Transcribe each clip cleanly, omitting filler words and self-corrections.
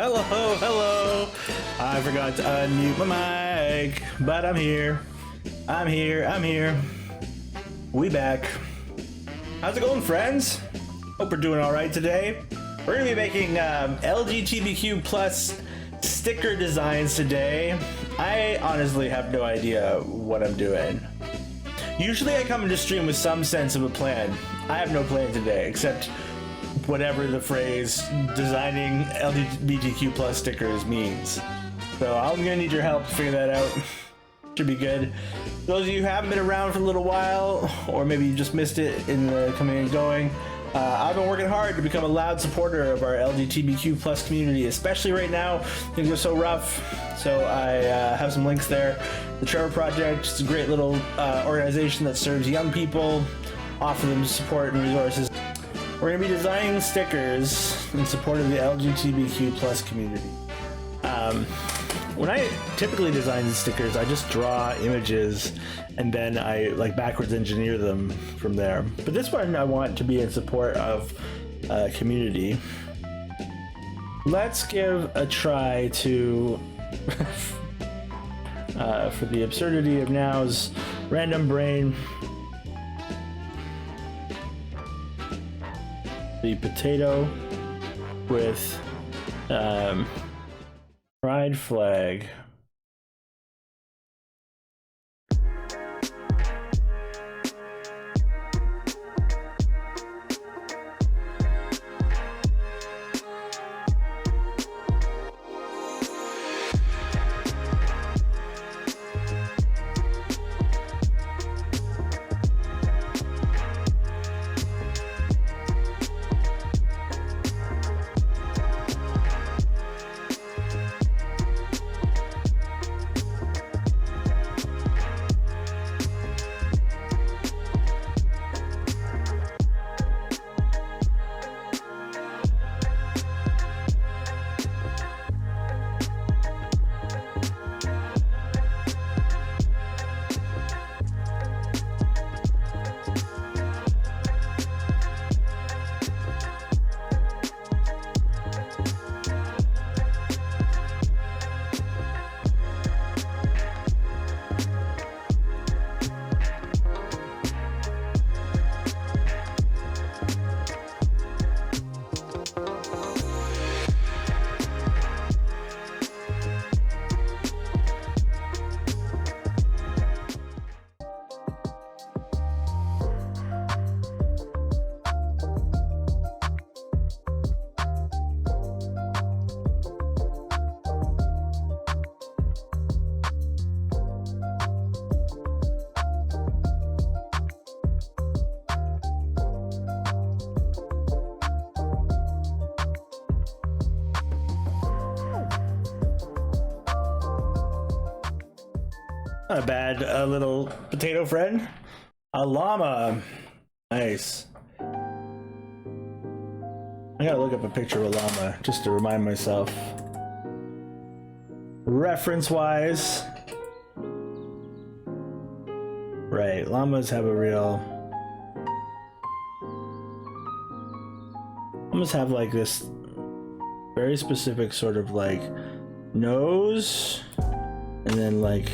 Hello, hello. I forgot to unmute my mic, but I'm here. I'm here. We back. How's it going, friends? Hope we're doing all right today. We're gonna be making LGBTQ plus sticker designs today. I honestly have no idea what I'm doing. Usually I come into stream with some sense of a plan. I have no plan today, except whatever the phrase designing LGBTQ plus stickers means. So I'm gonna need your help to figure that out. Should be good. Those of you who haven't been around for a little while, or maybe you just missed it in the coming and going, I've been working hard to become a loud supporter of our LGBTQ plus community, especially right now. Things are so rough. So I have some links there. The Trevor Project is a great little organization that serves young people, offer them support and resources. We're going to be designing stickers in support of the LGBTQ plus community. When I typically design stickers, I just draw images and then I backwards engineer them from there. But this one I want to be in support of community. Let's give a try to, for the absurdity of now's random brain, the potato with pride flag. Not a bad little potato friend. A llama. Nice. I gotta look up a picture of a llama just to remind myself. Reference wise. Right, llamas have a real... Llamas have like this very specific sort of like nose and then like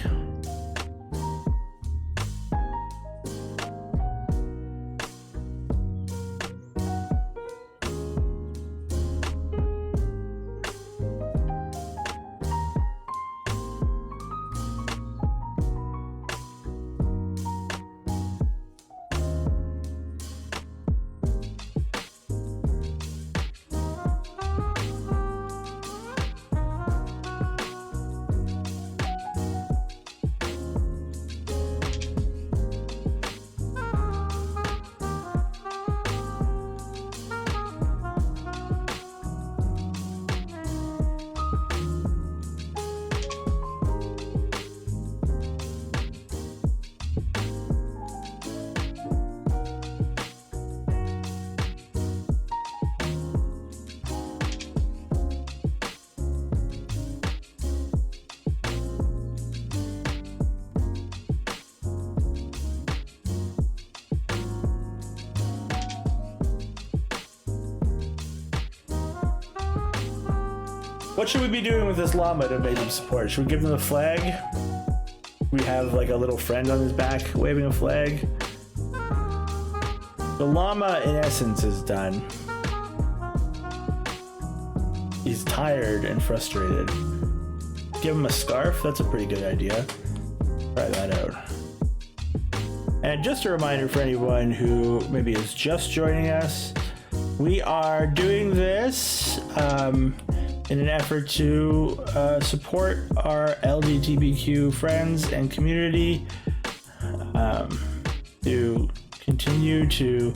What should we be doing with this llama to make them support? Should we give them a flag? We have like a little friend on his back waving a flag. The llama, in essence, is done. He's tired and frustrated. Give him a scarf. That's a pretty good idea. Try that out. And just a reminder for anyone who maybe is just joining us, we are doing this in an effort to support our LGBTQ friends and community, to continue to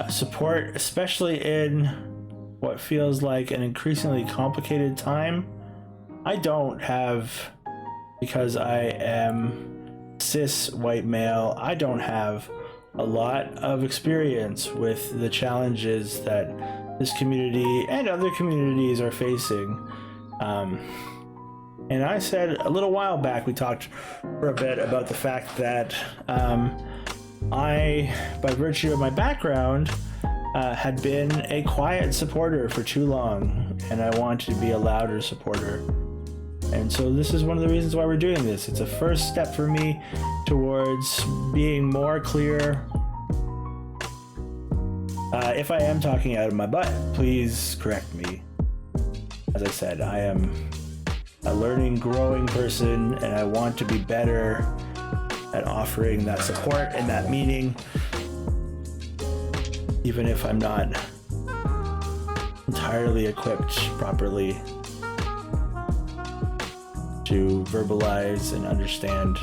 support, especially in what feels like an increasingly complicated time. I don't have, because I am cis white male, I don't have a lot of experience with the challenges that this community and other communities are facing. And I said a little while back, we talked for a bit about the fact that I, by virtue of my background, had been a quiet supporter for too long, and I wanted to be a louder supporter. And so this is one of the reasons why we're doing this. It's a first step for me towards being more clear. If I am talking out of my butt, please correct me. As I said, I am a learning, growing person, and I want to be better at offering that support and that meaning, even if I'm not entirely equipped properly to verbalize and understand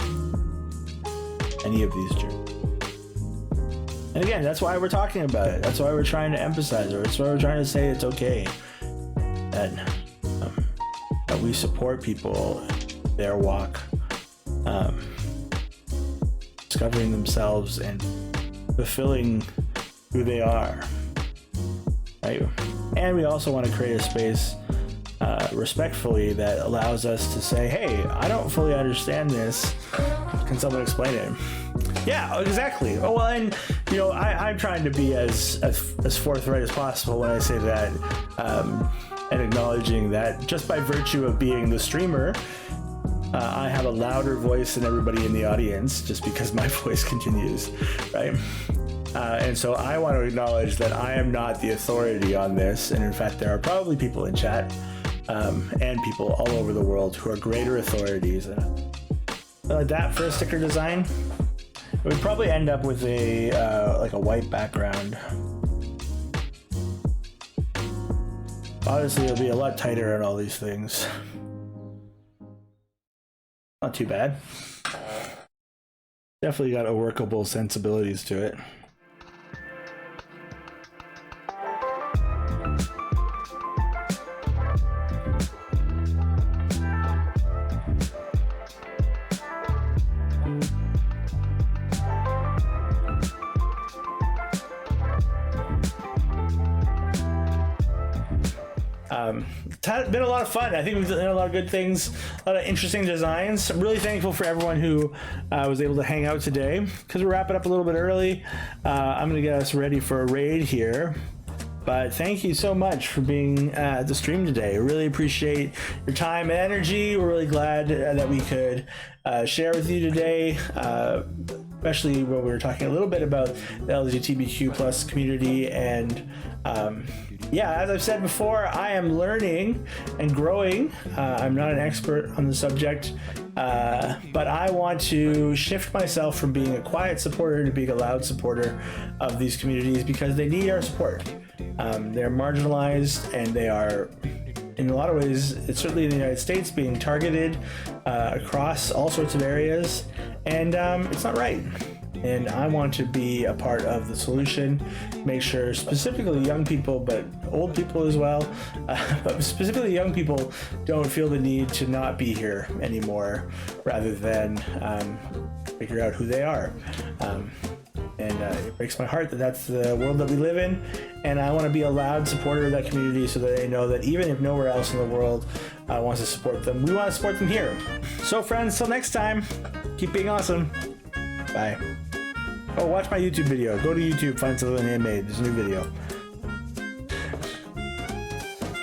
any of these journeys. And again, that's why we're talking about it. That's why we're trying to emphasize it. That's why we're trying to say it's okay that we support people, their walk, discovering themselves and fulfilling who they are, right? And we also want to create a space respectfully that allows us to say, hey, I don't fully understand this. Can someone explain it? Yeah, exactly. Oh, well, and you know, I'm trying to be as forthright as possible when I say that, and acknowledging that just by virtue of being the streamer, I have a louder voice than everybody in the audience, just because my voice continues, right? And so I want to acknowledge that I am not the authority on this, and in fact, there are probably people in chat and people all over the world who are greater authorities. Like that for a sticker design, it would probably end up with a like a white background. Honestly, it'll be a lot tighter on all these things. Not too bad. Definitely got a workable sensibilities to it. It's been a lot of fun. I think we've done a lot of good things, a lot of interesting designs. I'm really thankful for everyone who was able to hang out today. Because we're wrapping up a little bit early, I'm going to get us ready for a raid here. But thank you so much for being at the stream today. I really appreciate your time and energy. We're really glad that we could share with you today, especially when we were talking a little bit about the LGBTQ plus community. And yeah, as I've said before, I am learning and growing. I'm not an expert on the subject, but I want to shift myself from being a quiet supporter to being a loud supporter of these communities, because they need our support. They're marginalized, and they are, in a lot of ways, it's certainly in the United States, being targeted across all sorts of areas, and it's not right. And I want to be a part of the solution, make sure specifically young people, but old people as well, but specifically young people don't feel the need to not be here anymore, rather than figure out who they are. And it breaks my heart that that's the world that we live in. And I want to be a loud supporter of that community, so that they know that even if nowhere else in the world wants to support them, we want to support them here. So friends, till next time, keep being awesome. Bye. Oh, watch my YouTube video. Go to YouTube, find something I made. There's a new video.